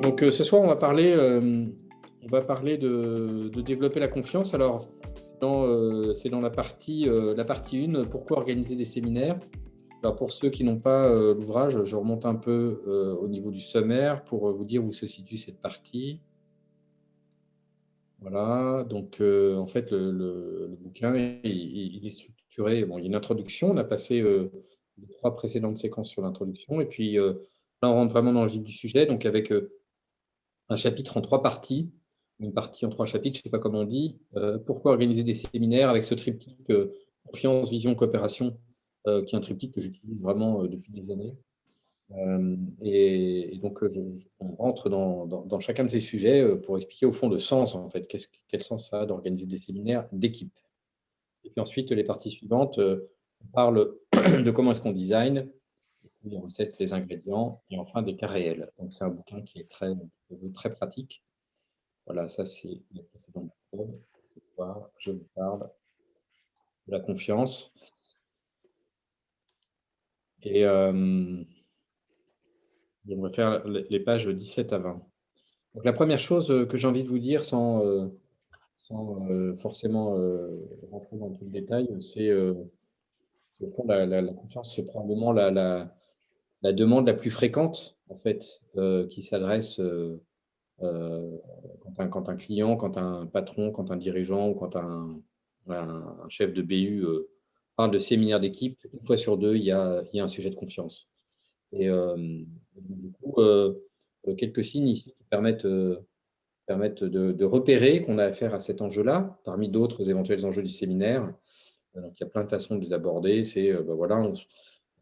Donc, ce soir, on va parler de développer la confiance. Alors, c'est dans la partie 1, pourquoi organiser des séminaires? Alors, pour ceux qui n'ont pas l'ouvrage, je remonte un peu au niveau du sommaire pour vous dire où se situe cette partie. Voilà, donc en fait, le bouquin, il est structuré. Bon, il y a une introduction. On a passé les 3 précédentes séquences sur l'introduction. Et puis, là, on rentre vraiment dans le vif du sujet, donc avec un chapitre en 3 parties, une partie en 3 chapitres, je ne sais pas comment on dit. Pourquoi organiser des séminaires avec ce triptyque confiance, vision, coopération, qui est un triptyque que j'utilise vraiment depuis des années. Et donc, on rentre dans chacun de ces sujets pour expliquer au fond le sens, en fait. Quel sens ça a d'organiser des séminaires d'équipe? Et puis ensuite, les parties suivantes, on parle de comment est-ce qu'on design, les recettes, les ingrédients, et enfin des cas réels. Donc, c'est un bouquin qui est très pratique. Voilà, ça c'est la précédente preuve. Ce soir, je vous parle de la confiance. Et on va faire les pages 17 à 20. Donc la première chose que j'ai envie de vous dire, sans forcément rentrer dans tout le détail, c'est au fond la confiance, c'est probablement la demande la plus fréquente, en fait, qui s'adresse quand un client, quand un patron, quand un dirigeant ou quand un chef de BU parle de séminaire d'équipe. Une fois sur deux, il y a un sujet de confiance. Et du coup, quelques signes ici qui permettent de repérer qu'on a affaire à cet enjeu-là, parmi d'autres éventuels enjeux du séminaire. Donc, il y a plein de façons de les aborder. C'est, voilà,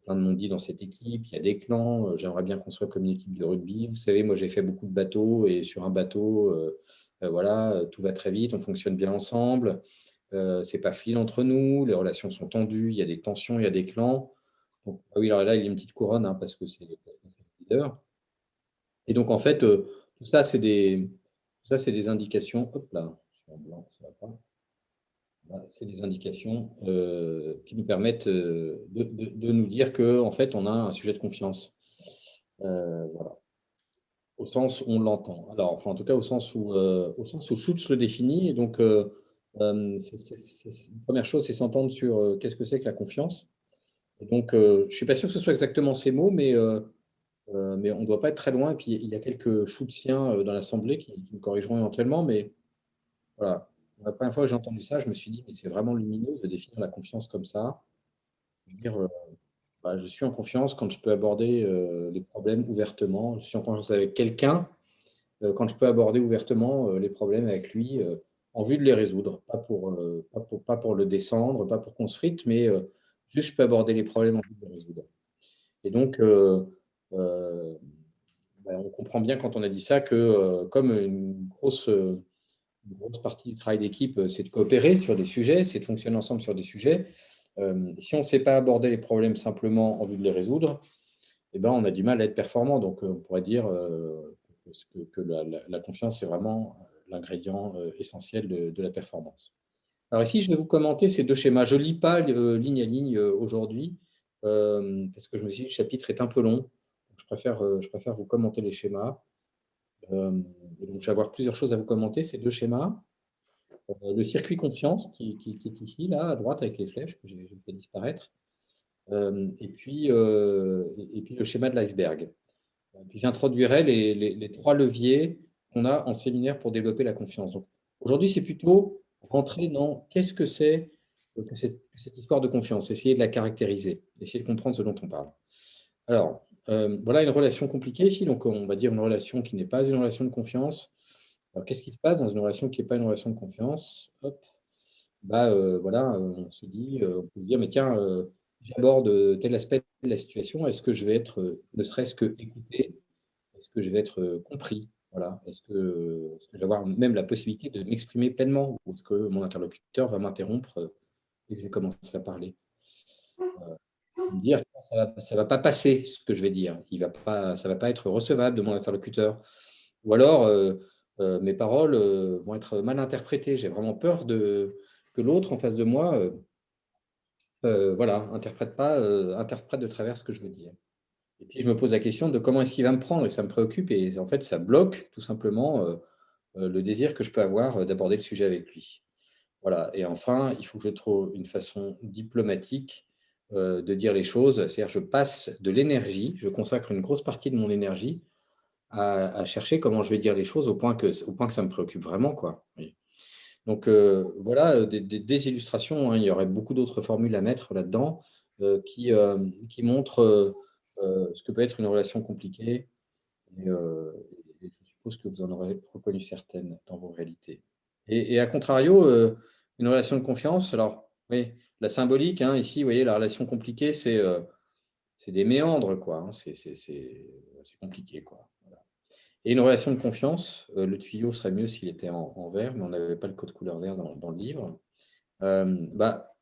plein de monde dit dans cette équipe, il y a des clans, j'aimerais bien qu'on soit comme une équipe de rugby. Vous savez, moi, j'ai fait beaucoup de bateaux et sur un bateau, voilà, tout va très vite, on fonctionne bien ensemble, c'est pas fluide entre nous, les relations sont tendues, il y a des tensions, il y a des clans. Donc, ah oui, alors là, il y a une petite couronne, hein, parce que c'est le leader. Et donc, en fait, tout ça, c'est des indications. Hop là, je suis en blanc, ça va pas. Voilà, c'est des indications qui nous permettent de nous dire qu'en fait, on a un sujet de confiance. Voilà, au sens où on l'entend. Alors, enfin, en tout cas, au sens où Schutz le définit. Et donc, une première chose, c'est s'entendre sur qu'est-ce que c'est que la confiance. Et donc, je ne suis pas sûr que ce soit exactement ces mots, mais on ne doit pas être très loin. Et puis, il y a quelques Schutziens dans l'Assemblée qui me corrigeront éventuellement. Mais voilà, la première fois que j'ai entendu ça, je me suis dit, mais c'est vraiment lumineux de définir la confiance comme ça. Je veux dire, bah, je suis en confiance quand je peux aborder les problèmes ouvertement. Je suis en confiance avec quelqu'un quand je peux aborder ouvertement les problèmes avec lui en vue de les résoudre. Pas pour le descendre, pas pour qu'on se frite, mais juste je peux aborder les problèmes en vue de les résoudre. Et donc, euh, bah, on comprend bien quand on a dit ça que comme une grosse partie du travail d'équipe, c'est de coopérer sur des sujets, c'est de fonctionner ensemble sur des sujets. Si on ne sait pas aborder les problèmes simplement en vue de les résoudre, eh ben, on a du mal à être performant. Donc, on pourrait dire que la confiance est vraiment l'ingrédient essentiel de la performance. Alors ici, je vais vous commenter ces deux schémas. Je ne lis pas ligne à ligne aujourd'hui parce que je me suis dit que le chapitre est un peu long. Je préfère vous commenter les schémas. Et donc, je vais avoir plusieurs choses à vous commenter, ces deux schémas. Le circuit confiance qui est ici, là, à droite, avec les flèches que j'ai fait disparaître. Et puis le schéma de l'iceberg. Puis j'introduirai les 3 leviers qu'on a en séminaire pour développer la confiance. Donc, aujourd'hui, c'est plutôt rentrer dans qu'est-ce que c'est que cette histoire de confiance, essayer de la caractériser, essayer de comprendre ce dont on parle. Alors, voilà une relation compliquée ici, donc on va dire une relation qui n'est pas une relation de confiance. Alors, qu'est-ce qui se passe dans une relation qui n'est pas une relation de confiance? Hop, bah, voilà, on peut se dire, mais tiens, j'aborde tel aspect de la situation, est-ce que je vais être ne serait-ce que écouté? Est-ce que je vais être compris? Voilà. Est-ce que je vais avoir même la possibilité de m'exprimer pleinement? Ou est-ce que mon interlocuteur va m'interrompre dès que j'ai commencé à parler? Me dire, ça va pas passer ce que je vais dire. Ça va pas être recevable de mon interlocuteur. Ou alors, mes paroles vont être mal interprétées. J'ai vraiment peur que l'autre en face de moi voilà, interprète de travers ce que je veux dire. Et puis, je me pose la question de comment est-ce qu'il va me prendre et ça me préoccupe et en fait, ça bloque tout simplement le désir que je peux avoir d'aborder le sujet avec lui. Voilà. Et enfin, il faut que je trouve une façon diplomatique de dire les choses. C'est-à-dire, je passe de l'énergie, je consacre une grosse partie de mon énergie à chercher comment je vais dire les choses au point que ça me préoccupe vraiment, quoi. Oui. Donc, voilà des illustrations, hein. Il y aurait beaucoup d'autres formules à mettre là-dedans qui montrent ce que peut être une relation compliquée. Et je suppose que vous en aurez reconnu certaines dans vos réalités. Et à contrario, une relation de confiance, alors oui, la symbolique, hein, ici, vous voyez, la relation compliquée, c'est des méandres, quoi, hein, c'est compliqué, quoi. Voilà. Et une relation de confiance, le tuyau serait mieux s'il était en vert, mais on n'avait pas le code couleur vert dans le livre. Bah,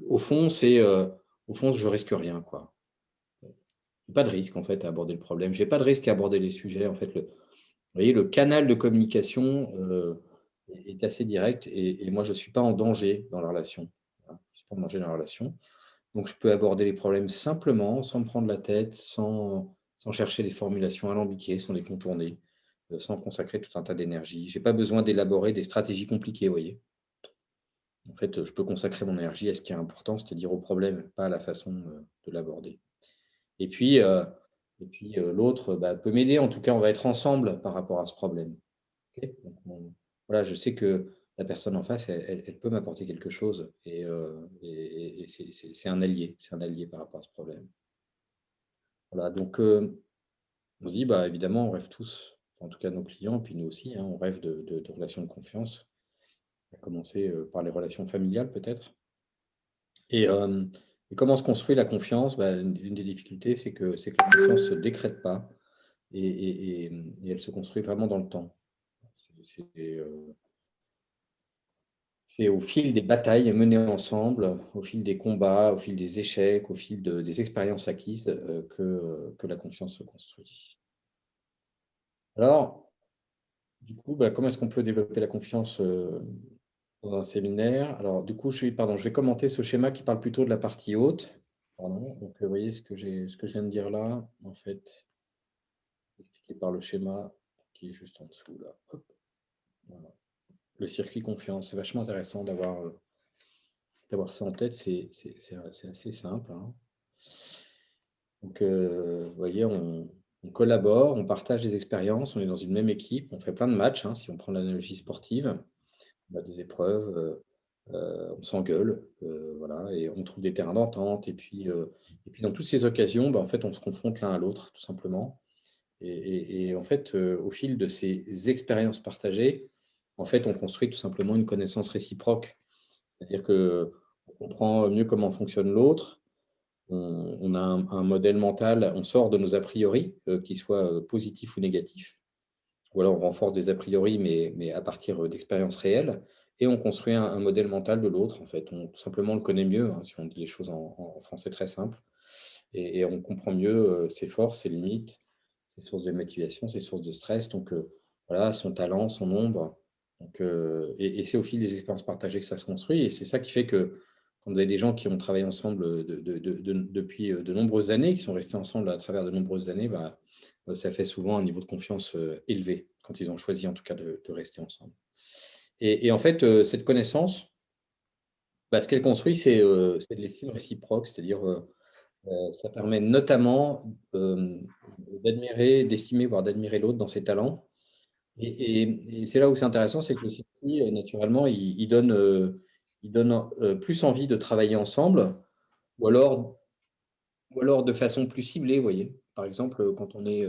au fond, je risque rien, quoi. Pas de risque, en fait, à aborder le problème. J'ai pas de risque à aborder les sujets. En fait, vous voyez, le canal de communication est assez direct et moi, je ne suis pas en danger dans la relation. Voilà, je suis pas en danger dans la relation. Donc, je peux aborder les problèmes simplement, sans me prendre la tête, sans chercher des formulations alambiquées, sans les contourner, sans consacrer tout un tas d'énergie. Je n'ai pas besoin d'élaborer des stratégies compliquées, vous voyez. En fait, je peux consacrer mon énergie à ce qui est important, c'est-à-dire au problème, pas à la façon de l'aborder. Et puis, l'autre bah, peut m'aider. En tout cas, on va être ensemble par rapport à ce problème. Ok. Donc, voilà, je sais que la personne en face, elle peut m'apporter quelque chose et c'est un allié. C'est un allié par rapport à ce problème. Voilà, donc on se dit, bah, évidemment, on rêve tous, en tout cas nos clients, puis nous aussi, hein, on rêve de relations de confiance, à commencer par les relations familiales peut-être. Et, euh, et comment se construit la confiance? Bah, une des difficultés, c'est que la confiance ne se décrète pas et elle se construit vraiment dans le temps. C'est c'est au fil des batailles menées ensemble, au fil des combats, au fil des échecs, au fil des expériences acquises que la confiance se construit. Alors, du coup, bah, comment est-ce qu'on peut développer la confiance dans un séminaire? Alors, du coup, pardon, je vais commenter ce schéma qui parle plutôt de la partie haute. Pardon. Donc, vous voyez ce que je viens de dire là, en fait, expliqué par le schéma qui est juste en dessous là. Hop, voilà. Le circuit confiance, c'est vachement intéressant d'avoir ça en tête, c'est assez simple, hein. Donc, vous voyez, on collabore, on partage des expériences, on est dans une même équipe, on fait plein de matchs, hein, si on prend l'analogie sportive, on a des épreuves, on s'engueule, voilà, et on trouve des terrains d'entente. Et puis dans toutes ces occasions, bah, en fait, on se confronte l'un à l'autre, tout simplement. Et en fait, au fil de ces expériences partagées, en fait, on construit tout simplement une connaissance réciproque. C'est-à-dire qu'on comprend mieux comment fonctionne l'autre, on a un modèle mental, on sort de nos a priori, qu'ils soient positifs ou négatifs. Ou alors on renforce des a priori, mais à partir d'expériences réelles, et on construit un modèle mental de l'autre, en fait. Tout simplement, on le connaît mieux, hein, si on dit les choses en français très simple, et on comprend mieux ses forces, ses limites, ses sources de motivation, ses sources de stress, donc voilà, son talent, son ombre. Donc, et c'est au fil des expériences partagées que ça se construit, et c'est ça qui fait que quand vous avez des gens qui ont travaillé ensemble depuis de nombreuses années, qui sont restés ensemble à travers de nombreuses années, bah, ça fait souvent un niveau de confiance élevé, quand ils ont choisi en tout cas de rester ensemble. Et en fait, cette connaissance, bah, ce qu'elle construit, c'est de l'estime réciproque, c'est-à-dire ça permet notamment d'admirer, d'estimer, voire d'admirer l'autre dans ses talents. Et c'est là où c'est intéressant, c'est que le circuit, naturellement, il donne plus envie de travailler ensemble, ou alors de façon plus ciblée, vous voyez. Par exemple, quand on est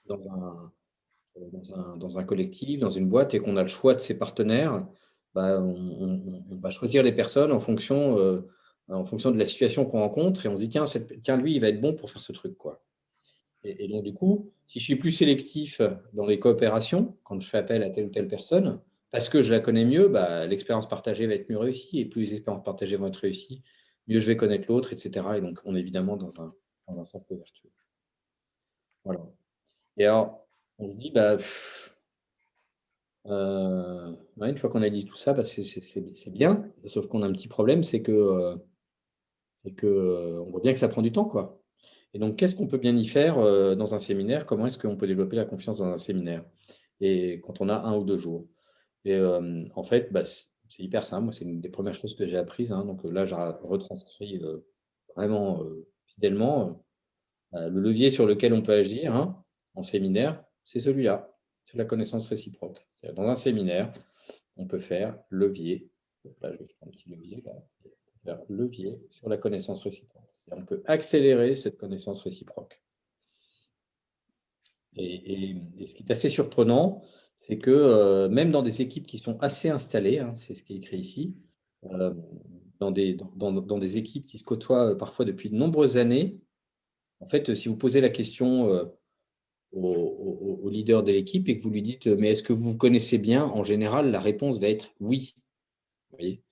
dans dans un collectif, dans une boîte, et qu'on a le choix de ses partenaires, bah, on va choisir les personnes en fonction de la situation qu'on rencontre, et on se dit, tiens, lui, il va être bon pour faire ce truc, quoi. Et donc, du coup, si je suis plus sélectif dans les coopérations, quand je fais appel à telle ou telle personne, parce que je la connais mieux, bah, l'expérience partagée va être mieux réussie, et plus les expériences partagées vont être réussies, mieux je vais connaître l'autre, etc. Et donc, on est évidemment dans un cercle vertueux. Voilà. Et alors, on se dit, bah, ouais, une fois qu'on a dit tout ça, bah, c'est bien, sauf qu'on a un petit problème, c'est que on voit bien que ça prend du temps, quoi. Et donc, qu'est-ce qu'on peut bien y faire dans un séminaire? Comment est-ce qu'on peut développer la confiance dans un séminaire? Et quand on a 1 ou 2 jours. Et en fait, bah, c'est hyper simple. Moi, c'est une des premières choses que j'ai apprises, hein. Donc là, j'ai retranscrit vraiment fidèlement. Le levier sur lequel on peut agir, hein, en séminaire, c'est celui-là, c'est la connaissance réciproque. C'est-à-dire, dans un séminaire, on peut faire levier. Là, je vais faire un petit levier là. On peut faire levier sur la connaissance réciproque. C'est-à-dire, on peut accélérer cette connaissance réciproque. Et ce qui est assez surprenant, c'est que même dans des équipes qui sont assez installées, hein, c'est ce qui est écrit ici, euh, dans des équipes qui se côtoient parfois depuis de nombreuses années, en fait, si vous posez la question au leader de l'équipe et que vous lui dites, mais est-ce que vous vous connaissez bien? En général, la réponse va être oui. Vous voyez.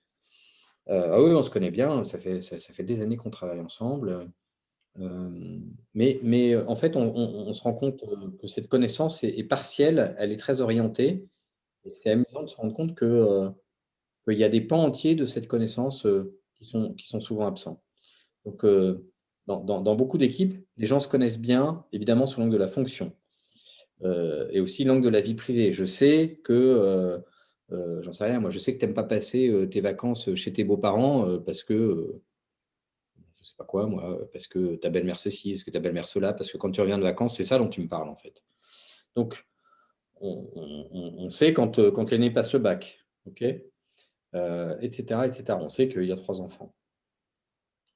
Ah oui, on se connaît bien, ça fait des années qu'on travaille ensemble. Mais en fait, on se rend compte que cette connaissance est partielle, elle est très orientée. Et c'est amusant de se rendre compte qu'il y a des pans entiers de cette connaissance qui sont souvent absents. Donc, dans beaucoup d'équipes, les gens se connaissent bien, évidemment, sous l'angle de la fonction. Et aussi l'angle de la vie privée. Je sais que, j'en sais rien, moi, je sais que tu n'aimes pas passer tes vacances chez tes beaux-parents parce que, je sais pas quoi, moi, parce que ta belle-mère ceci, parce que ta belle-mère cela, parce que quand tu reviens de vacances, c'est ça dont tu me parles, en fait. Donc, on sait quand l'aîné passe le bac, ok, etc., etc. On sait qu'il y a 3 enfants.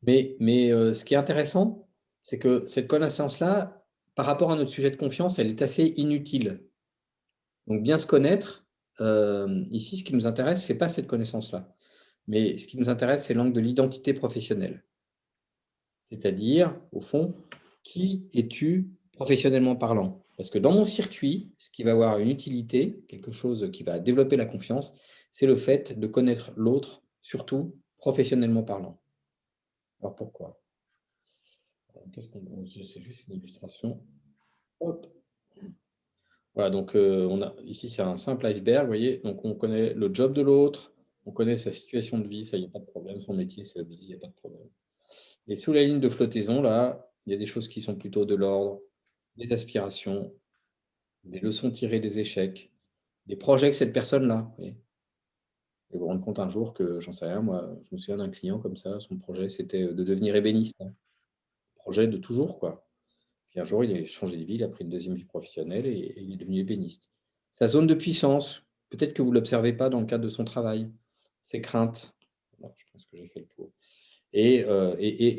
Mais ce qui est intéressant, c'est que cette connaissance-là, par rapport à notre sujet de confiance, elle est assez inutile. Donc, bien se connaître, ici, ce qui nous intéresse, ce n'est pas cette connaissance-là. Mais ce qui nous intéresse, c'est l'angle de l'identité professionnelle. C'est-à-dire, au fond, qui es-tu professionnellement parlant? Parce que dans mon circuit, ce qui va avoir une utilité, quelque chose qui va développer la confiance, c'est le fait de connaître l'autre, surtout professionnellement parlant. Alors pourquoi? C'est juste une illustration. Hop. Voilà, donc ici c'est un simple iceberg, vous voyez. Donc on connaît le job de l'autre, on connaît sa situation de vie, ça, il n'y a pas de problème. Son métier, c'est la vie, il n'y a pas de problème. Et sous la ligne de flottaison, là, il y a des choses qui sont plutôt de l'ordre des aspirations, des leçons tirées des échecs, des projets que cette personne-là. Vous voyez. Et vous vous rendre compte un jour que, j'en sais rien, moi, je me souviens d'un client comme ça, son projet, c'était de devenir ébéniste, hein. Projet de toujours, quoi. Puis un jour, il a changé de vie, il a pris une deuxième vie professionnelle et il est devenu ébéniste. Sa zone de puissance, peut-être que vous ne l'observez pas dans le cadre de son travail, ses craintes. Bon, je pense que j'ai fait le tour. Et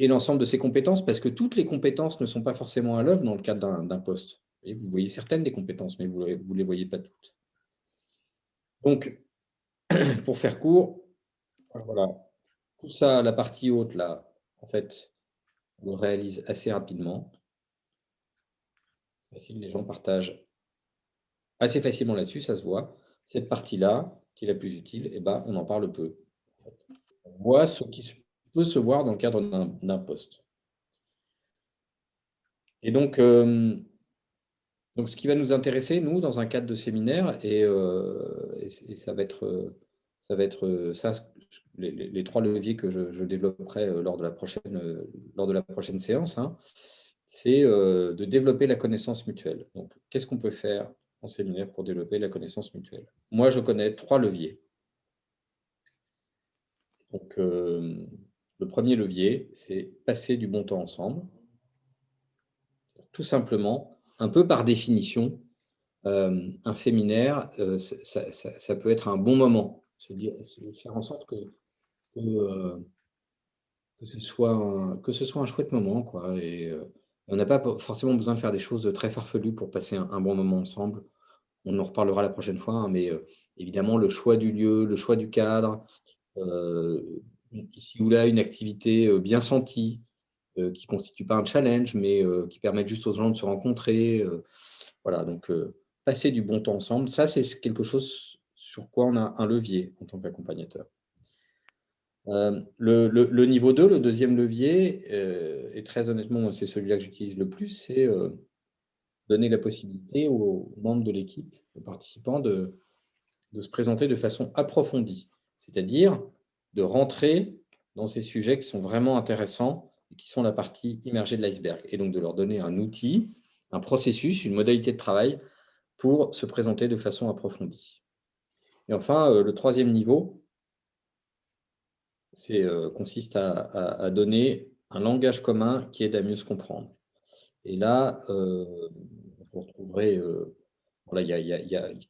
l'ensemble de ses compétences, parce que toutes les compétences ne sont pas forcément à l'œuvre dans le cadre d'un poste. Et vous voyez certaines des compétences, mais vous ne les voyez pas toutes. Donc, pour faire court, voilà, tout ça, la partie haute, là, en fait, on le réalise assez rapidement. C'est facile, les gens partagent assez facilement là-dessus, ça se voit. Cette partie-là, qui est la plus utile, eh ben, on en parle peu. On voit ce qui peut se voir dans le cadre d'un poste. Et donc, ce qui va nous intéresser, nous, dans un cadre de séminaire, et ça va être ça, les 3 leviers que je développerai lors de la prochaine séance, hein, c'est de développer la connaissance mutuelle. Donc, qu'est-ce qu'on peut faire en séminaire pour développer la connaissance mutuelle? Moi, je connais 3 leviers. Donc, le premier levier, c'est passer du bon temps ensemble. Tout simplement, un peu par définition, un séminaire, ça peut être un bon moment. Faire en sorte que ce soit un chouette moment, quoi. Et on n'a pas forcément besoin de faire des choses très farfelues pour passer un bon moment ensemble. On en reparlera la prochaine fois, hein, mais évidemment, le choix du lieu, le choix du cadre, ici ou là, une activité bien sentie, qui ne constitue pas un challenge, mais qui permet juste aux gens de se rencontrer. Voilà, donc passer du bon temps ensemble, ça, c'est quelque chose sur quoi on a un levier en tant qu'accompagnateur. Le niveau 2, le deuxième levier, et très honnêtement, c'est celui-là que j'utilise le plus, c'est donner la possibilité aux membres de l'équipe, aux participants, de se présenter de façon approfondie, c'est-à-dire de rentrer dans ces sujets qui sont vraiment intéressants qui sont la partie immergée de l'iceberg. Et donc de leur donner un outil, un processus, une modalité de travail pour se présenter de façon approfondie. Et enfin, le troisième niveau, consiste à donner un langage commun qui aide à mieux se comprendre. Et là, vous retrouverez, voilà,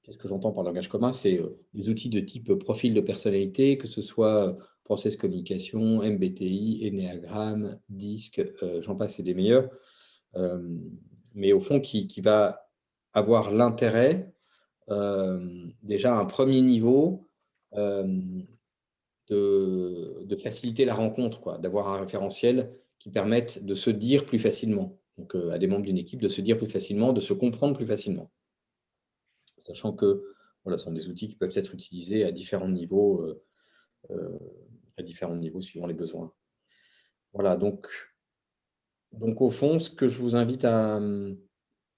qu'est-ce que j'entends par langage commun? C'est des outils de type profil de personnalité, que ce soit process communication, MBTI, Ennéagramme, DISC, j'en passe, c'est des meilleurs. Mais au fond, qui va avoir l'intérêt, déjà un premier niveau, de faciliter la rencontre, quoi, d'avoir un référentiel qui permette de se dire plus facilement. Donc, à des membres d'une équipe, de se dire plus facilement, de se comprendre plus facilement. Sachant que voilà, ce sont des outils qui peuvent être utilisés à différents niveaux suivant les besoins. Voilà, donc au fond, ce que je vous invite à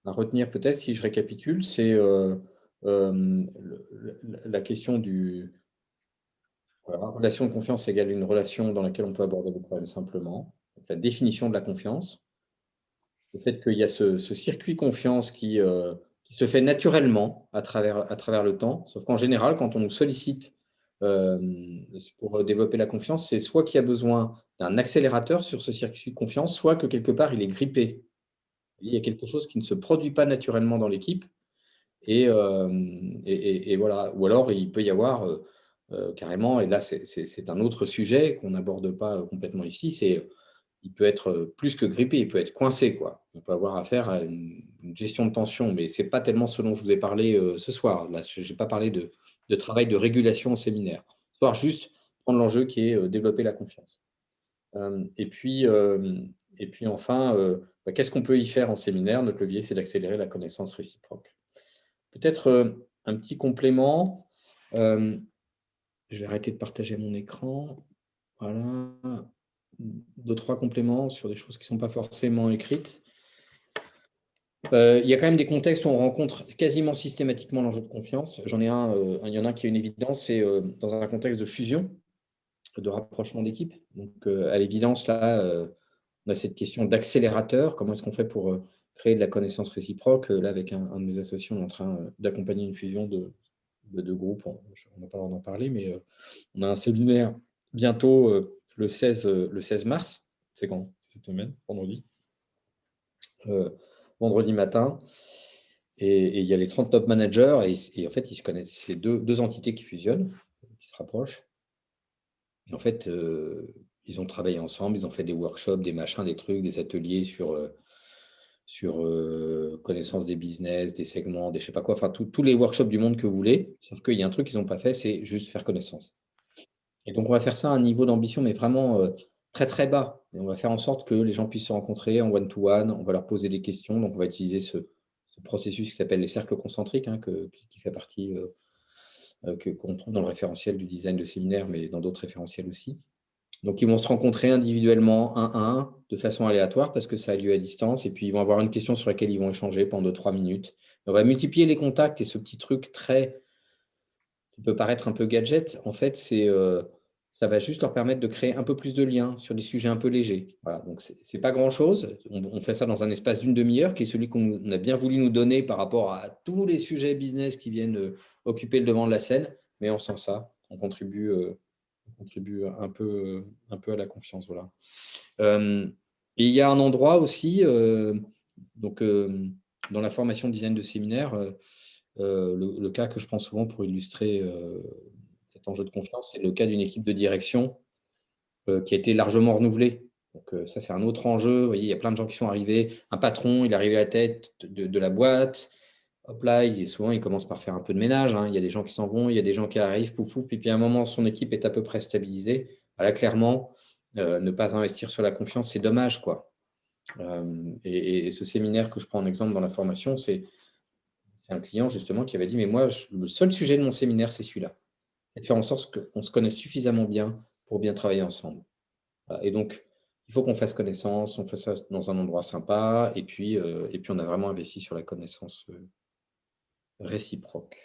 retenir peut-être, si je récapitule, c'est la question du... Voilà, relation de confiance égale une relation dans laquelle on peut aborder le problème simplement. Donc, la définition de la confiance. Le fait qu'il y a ce circuit confiance qui se fait naturellement à travers le temps. Sauf qu'en général, quand on nous sollicite pour développer la confiance, c'est soit qu'il y a besoin d'un accélérateur sur ce circuit de confiance, soit que quelque part, il est grippé. Il y a quelque chose qui ne se produit pas naturellement dans l'équipe. Et voilà. Ou alors, il peut y avoir carrément, et là, c'est un autre sujet qu'on n'aborde pas complètement ici, il peut être plus que grippé, il peut être coincé, quoi. On peut avoir affaire à une gestion de tension, mais ce n'est pas tellement ce dont je vous ai parlé ce soir. Là, je n'ai pas parlé de travail de régulation au séminaire. Ce soir, juste prendre l'enjeu qui est développer la confiance. Et puis enfin, qu'est-ce qu'on peut y faire en séminaire? Notre levier, c'est d'accélérer la connaissance réciproque. Peut-être un petit complément. Je vais arrêter de partager mon écran. Voilà. 2-3 compléments sur des choses qui ne sont pas forcément écrites. Il y a quand même des contextes où on rencontre quasiment systématiquement l'enjeu de confiance. Il y en a un qui est une évidence, c'est dans un contexte de fusion, de rapprochement d'équipe. Donc, à l'évidence, là, on a cette question d'accélérateur. Comment est-ce qu'on fait pour créer de la connaissance réciproque? Là, avec un de mes associés, on est en train d'accompagner une fusion de groupes. On n'a pas le droit d'en parler, mais on a un séminaire bientôt le 16 mars. C'est quand? Cette semaine, vendredi. Vendredi matin. Et il y a les 30 top managers. Et en fait, ils se connaissent. C'est deux entités qui fusionnent, qui se rapprochent. Et en fait, ils ont travaillé ensemble. Ils ont fait des workshops, des machins, des trucs, des ateliers sur connaissance des business, des segments, des je sais pas quoi. Enfin, tous les workshops du monde que vous voulez. Sauf qu'il y a un truc qu'ils n'ont pas fait, c'est juste faire connaissance. Et donc, on va faire ça à un niveau d'ambition, mais vraiment très, très bas. Et on va faire en sorte que les gens puissent se rencontrer en one-to-one. On va leur poser des questions. Donc, on va utiliser ce processus qui s'appelle les cercles concentriques, hein, qui fait partie, qu'on trouve dans le référentiel du design de séminaire, mais dans d'autres référentiels aussi. Donc, ils vont se rencontrer individuellement, un à un, de façon aléatoire, parce que ça a lieu à distance. Et puis, ils vont avoir une question sur laquelle ils vont échanger pendant 2-3 minutes. On va multiplier les contacts et ce petit truc qui peut paraître un peu gadget, en fait, ça va juste leur permettre de créer un peu plus de liens sur des sujets un peu légers. Voilà, donc ce n'est pas grand-chose. On fait ça dans un espace d'une demi-heure, qui est celui qu'on a bien voulu nous donner par rapport à tous les sujets business qui viennent occuper le devant de la scène. Mais on sent ça, on contribue un peu à la confiance. Voilà. Et il y a un endroit aussi, dans la formation design de séminaire, le cas que je prends souvent pour illustrer cet enjeu de confiance, c'est le cas d'une équipe de direction qui a été largement renouvelée. Donc, ça, c'est un autre enjeu. Vous voyez, il y a plein de gens qui sont arrivés. Un patron, il est arrivé à la tête de la boîte. Hop là, souvent, il commence par faire un peu de ménage. Hein. Il y a des gens qui s'en vont, il y a des gens qui arrivent, pouf, pouf. Et puis, à un moment, son équipe est à peu près stabilisée. Voilà, clairement, ne pas investir sur la confiance, c'est dommage, quoi. Et ce séminaire que je prends en exemple dans la formation, c'est un client justement qui avait dit, mais moi, le seul sujet de mon séminaire, c'est celui-là. Et de faire en sorte qu'on se connaisse suffisamment bien pour bien travailler ensemble. Voilà. Et donc, il faut qu'on fasse connaissance, on fait ça dans un endroit sympa, et puis on a vraiment investi sur la connaissance réciproque.